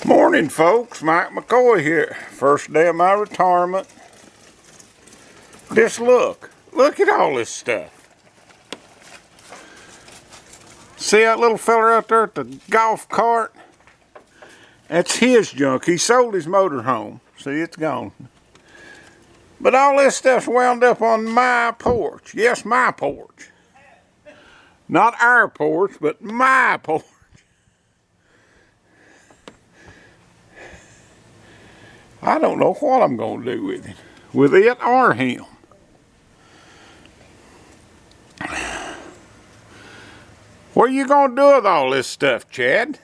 Morning, folks. Mike McCoy here. First day of my retirement. Just look at all this stuff. See that little fella out there at the golf cart? That's his junk. He sold his motorhome. See, it's gone. But all this stuff's wound up on my porch. Yes, my porch. Not our porch, but my porch. I don't know what I'm going to do with it. With it or him. What are you going to do with all this stuff, Chad?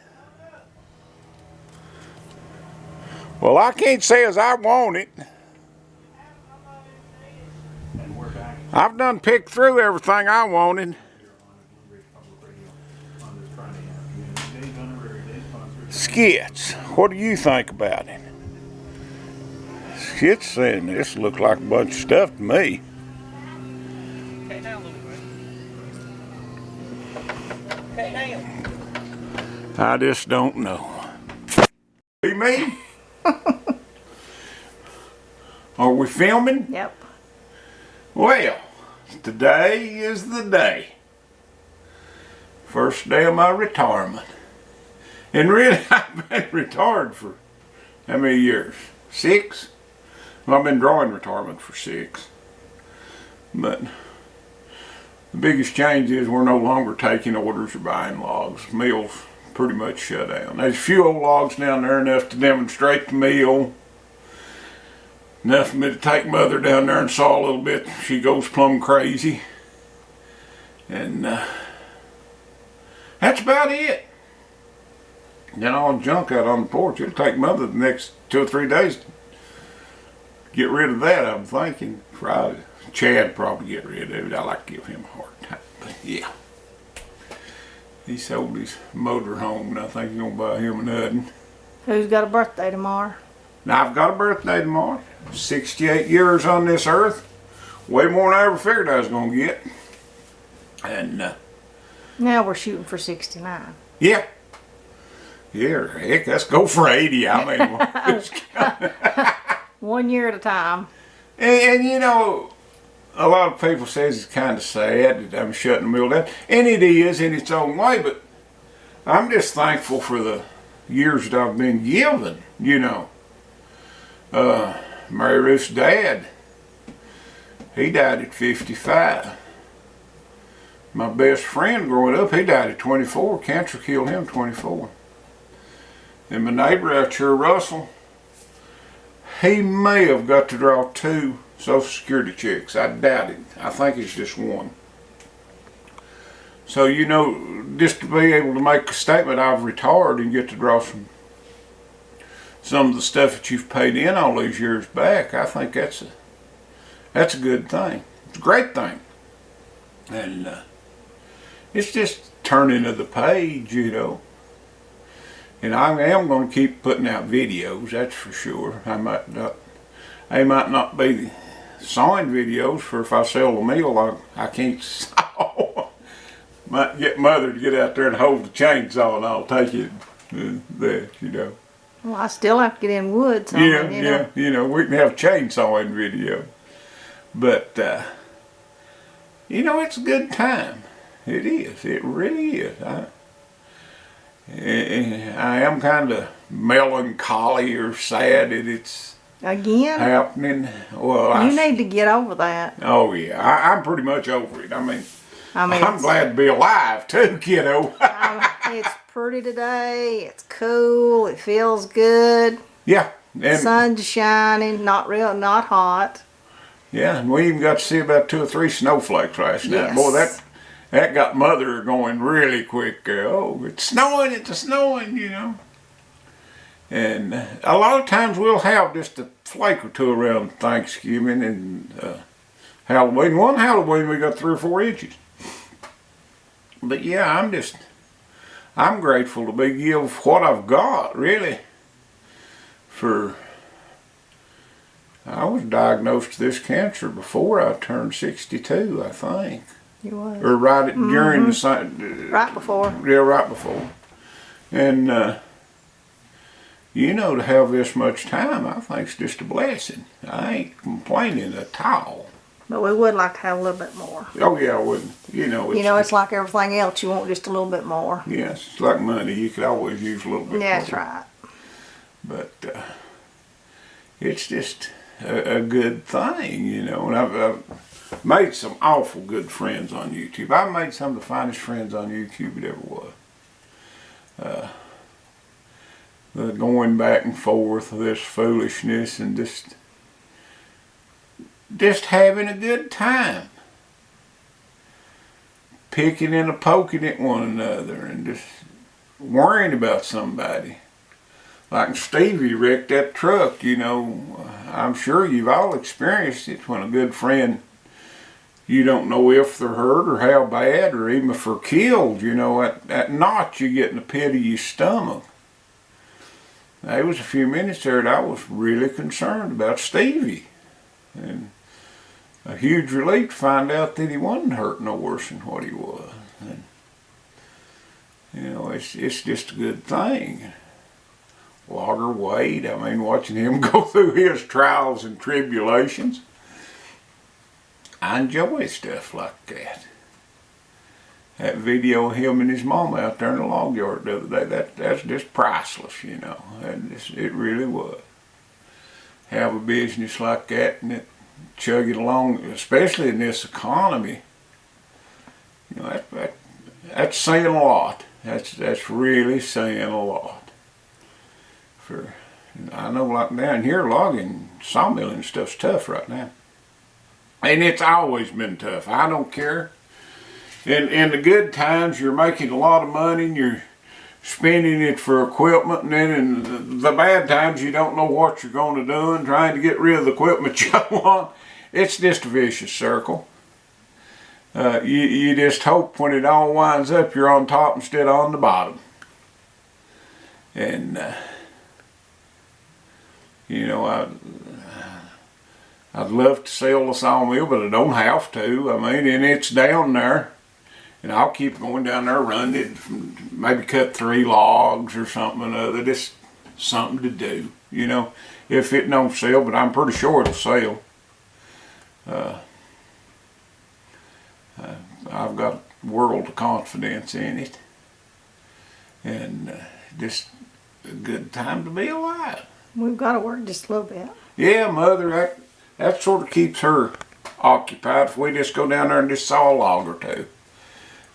Well, I can't say as I want it. I've done picked through everything I wanted. Skits, what do you think about it? Skits saying this looks like a bunch of stuff to me. Okay, down a little bit. Okay, down. I just don't know. See me? Are we filming? Yep. Well, today is the day. First day of my retirement. And really, I've been retired for how many years? 6? Well, I've been drawing retirement for 6. But the biggest change is we're no longer taking orders or buying logs. Mill's pretty much shut down. There's a few old logs down there, enough to demonstrate the mill. Enough for me to take Mother down there and saw a little bit. She goes plumb crazy. And that's about it. Then all the junk out on the porch. It'll take Mother the next 2 or 3 days to get rid of that, I'm thinking. Friday. Chad probably get rid of it. I like to give him a hard time. But yeah. He sold his motor home and I think he's going to buy him another. Who's got a birthday tomorrow? Now I've got a birthday tomorrow. 68 years on this earth. Way more than I ever figured I was going to get. And Now we're shooting for 69. yeah. Yeah, heck, let's go for 80. I mean, 1 year at a time. and you know, a lot of people says it's kind of sad that I'm shutting the mill down. And it is in its own way, but I'm just thankful for the years that I've been given, you know. Mary Ruth's dad, he died at 55. My best friend growing up, he died at 24. Cancer killed him 24. And my neighbor out here, Russell, he may have got to draw 2 Social Security checks. I doubt it. I think it's just 1. So, you know, just to be able to make a statement, I've retired and get to draw some of the stuff that you've paid in all these years back, I think that's a good thing. It's a great thing. And it's just turning of the page, you know. And I am going to keep putting out videos, that's for sure. They might not be signed videos, for if I sell the mill, I can't saw. Might get Mother to get out there and hold the chainsaw and I'll take it there, you know. Well, I still have to get in wood. So Yeah, you know, we can have chainsawing video. But, you know, it's a good time. It is. It really is. I am kind of melancholy or sad that it's again happening. Well, you need to get over that. Oh yeah, I'm pretty much over it. I mean I'm glad to be alive too, kiddo. It's pretty today. It's cool. It feels good. Yeah, and Sun's shining. Not not hot. Yeah, and we even got to see about 2 or 3 snowflakes last night. Yes. Boy, that got Mother going really quick. Oh, it's snowing, you know. And a lot of times we'll have just a flake or 2 around Thanksgiving and Halloween. One Halloween we got 3 or 4 inches. But yeah, I'm grateful to be given what I've got, really. I was diagnosed with this cancer before I turned 62, I think. You was. Or during the Right before. Yeah, right before. And you know, to have this much time, I think it's just a blessing. I ain't complaining at all. But we would like to have a little bit more. Oh yeah, I wouldn't. You know, It's like everything else. You want just a little bit more. yes, it's like money. You could always use a little bit Yeah, that's more. right. But it's just a good thing, you know. And I've made some awful good friends on YouTube. I've made some of the finest friends on YouTube it ever was. The going back and forth of this foolishness and just having a good time. Picking and a poking at one another and just worrying about somebody. Like Stevie wrecked that truck, you know. I'm sure you've all experienced it when a good friend, you don't know if they're hurt or how bad or even if they're killed, you know, that knot you get in the pit of your stomach. There was a few minutes there that I was really concerned about Stevie. And a huge relief to find out that he wasn't hurt no worse than what he was. And, you know, it's just a good thing. Logger Wade, I mean, watching him go through his trials and tribulations. I enjoy stuff like that. That video of him and his mom out there in the log yard the other day, that's just priceless, you know. It really was. Have a business like that and it chug it along, especially in this economy. You know, that's saying a lot. That's really saying a lot. I know, like down here, logging, sawmilling stuff's tough right now. And it's always been tough. I don't care. In the good times, you're making a lot of money and you're spending it for equipment. And then in the bad times, you don't know what you're going to do and trying to get rid of the equipment you want. It's just a vicious circle. You just hope when it all winds up, you're on top instead of on the bottom. And you know, I'd love to sell the sawmill, but I don't have to. I mean, and it's down there. And I'll keep going down there, run it, maybe cut 3 logs or something or another. Just something to do, you know. If it don't sell, but I'm pretty sure it'll sell. I've got a world of confidence in it. And just a good time to be alive. We've got to work just a little bit. Yeah, Mother, that sort of keeps her occupied if we just go down there and just saw a log or two.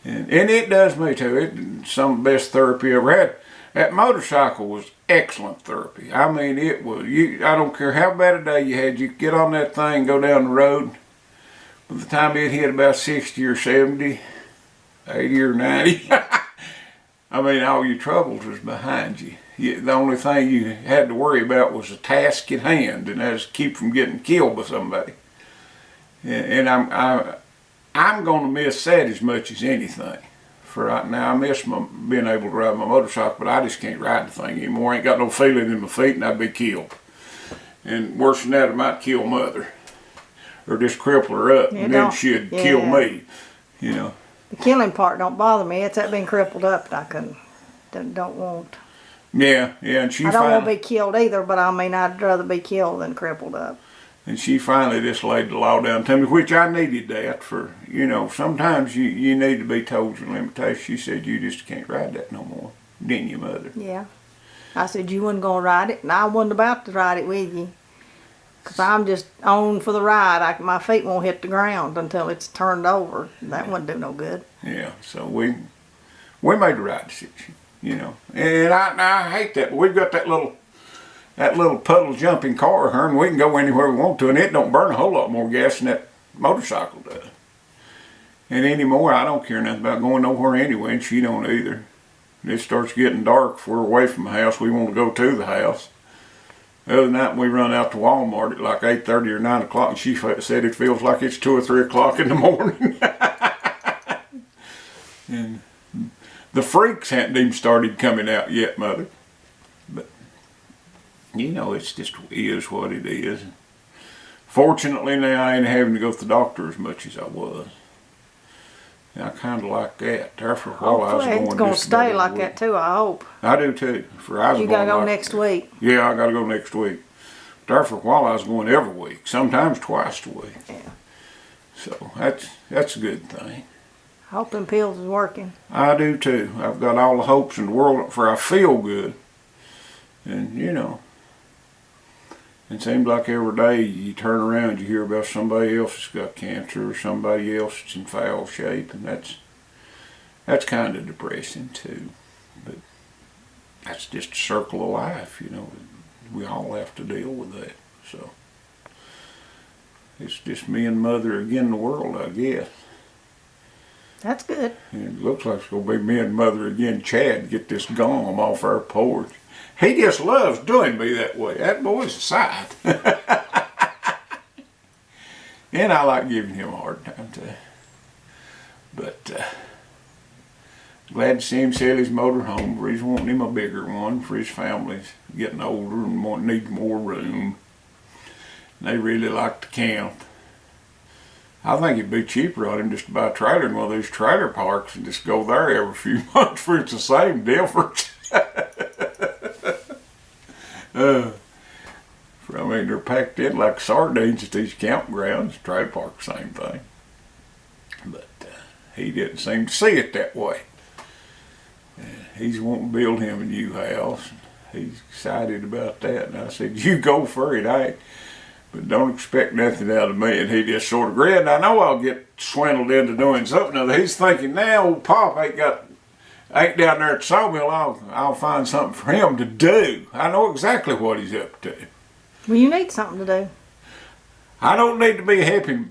And it does me too. It's some of the best therapy I ever had. That motorcycle was excellent therapy. I mean, it was. I don't care how bad a day you had, you could get on that thing, go down the road. By the time it hit about 60 or 70, 80 or 90, I mean, all your troubles was behind you. The only thing you had to worry about was the task at hand, and that was to keep from getting killed by somebody. And I'm going to miss that as much as anything. For right now, I miss being able to ride my motorcycle, but I just can't ride the thing anymore. I ain't got no feeling in my feet, and I'd be killed. And worse than that, it might kill Mother, or just cripple her up, and then she'd kill me. You know. The killing part don't bother me. It's that being crippled up that I don't want. Yeah, and I don't want to be killed either, but I mean, I'd rather be killed than crippled up. And she finally just laid the law down to me, which I needed that for, you know, sometimes you need to be told your limitations. She said, you just can't ride that no more, didn't you, Mother? Yeah. I said, you wasn't going to ride it, and I wasn't about to ride it with you. Because I'm just on for the ride. My feet won't hit the ground until it's turned over. That wouldn't do no good. Yeah, so we made the right decision, you know. And I hate that, but we've got that little puddle jumping car here, and we can go anywhere we want to, and it don't burn a whole lot more gas than that motorcycle does. And anymore, I don't care nothing about going nowhere anyway, and she don't either. And it starts getting dark. If we're away from the house, we want to go to the house. The other night, we run out to Walmart at like 8:30 or 9 o'clock, and she said it feels like it's 2 or 3 o'clock in the morning. And the freaks hadn't even started coming out yet, Mother. But, you know, it's just is what it is. Fortunately, now I ain't having to go to the doctor as much as I was. I kind of like that. There for a while I was Hopefully going it's gonna just about stay every like week. that too, I hope. I do too. For I was You gotta going go like- next week. Yeah, I gotta go next week. There for a while I was going every week, sometimes twice a week. Yeah. So that's a good thing. Hoping pills is working. I do too. I've got all the hopes in the world for I feel good. And you know, it seems like every day you turn around you hear about somebody else that's got cancer or somebody else that's in foul shape, and that's kind of depressing too. But that's just a circle of life, you know. We all have to deal with that. So it's just me and Mother again in the world, I guess. That's good. And it looks like it's going to be me and Mother again. Chad, get this gum off our porch. He just loves doing me that way. That boy's a sight. And I like giving him a hard time too. But glad to see him sell his motor home. He's wanting him a bigger one for his family's getting older and need more room. And they really like to camp. I think it'd be cheaper on him just to buy a trailer in one of these trailer parks and just go there every few months for it's the same difference. I mean, they're packed in like sardines at these campgrounds. Trailer park, same thing. But he didn't seem to see it that way. He's wanting to build him a new house. He's excited about that. And I said, you go for it. But don't expect nothing out of me. And he just sort of grinned. I know I'll get swindled into doing something. Now he's thinking now, old Pop ain't down there at the sawmill. I'll find something for him to do. I know exactly what he's up to. Well, you need something to do. I don't need to be helping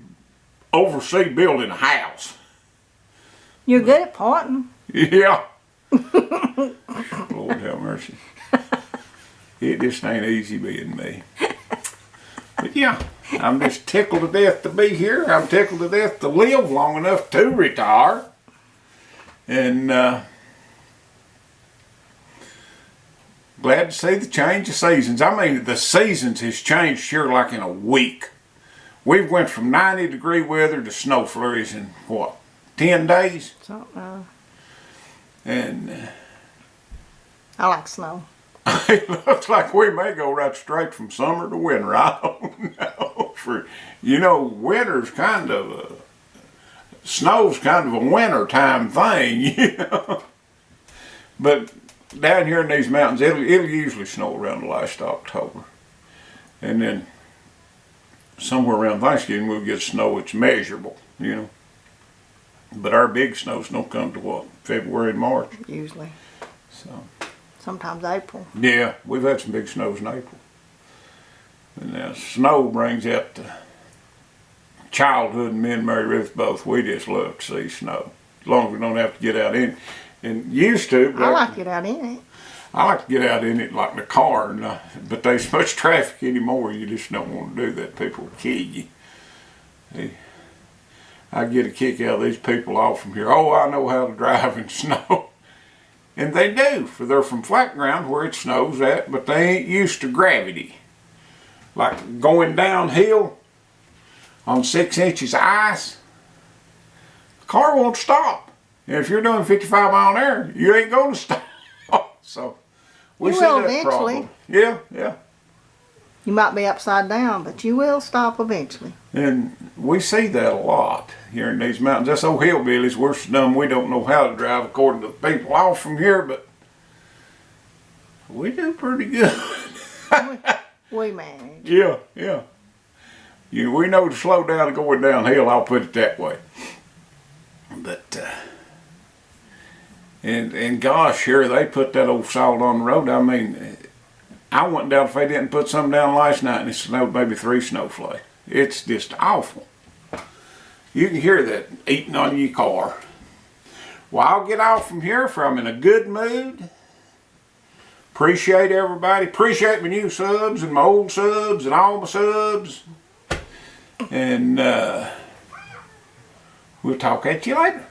oversee building a house. You're good at pointing. Yeah. Lord have mercy. It just ain't easy being me. But yeah, I'm just tickled to death to be here. I'm tickled to death to live long enough to retire. And glad to see the change of seasons. I mean, the seasons has changed here like in a week. We've went from 90-degree weather to snow flurries in, what, 10 days? Something. And I like snow. it looks like we may go right straight from summer to winter. I don't know. Winter's kind of snow's kind of a winter time thing, you know. But down here in these mountains, it'll usually snow around the last October. And then somewhere around Thanksgiving we'll get snow that's measurable, you know. But our big snows don't come to what, February and March. Usually. So Sometimes April. yeah, we've had some big snows in April. And now snow brings out the childhood, and me and Mary Ruth both. We just love to see snow. As long as we don't have to get out in it. And used to. I like it out in it. I like to get out in it like in the car, but there's so much traffic anymore, you just don't want to do that. People will kill you. I get a kick out of these people off from here. Oh, I know how to drive in snow. And they do, for they're from flat ground where it snows at, but they ain't used to gravity. Like going downhill on 6 inches of ice, the car won't stop. And if you're doing 55 mile an hour, you ain't going to stop. So we You see will that eventually. problem. Yeah. You might be upside down, but you will stop eventually. And we see that a lot here in these mountains. Us old hillbillies, we're so dumb we don't know how to drive according to the people off from here, but we do pretty good. We manage. Yeah. We know to slow down going downhill, I'll put it that way. But, and gosh, here they put that old salt on the road. I mean, I went down if they didn't put some down last night and it snowed maybe 3 snowflakes. It's just awful. You can hear that eating on your car. Well, I'll get off from here for I'm in a good mood. Appreciate everybody. Appreciate my new subs and my old subs and all my subs. And we'll talk at you later.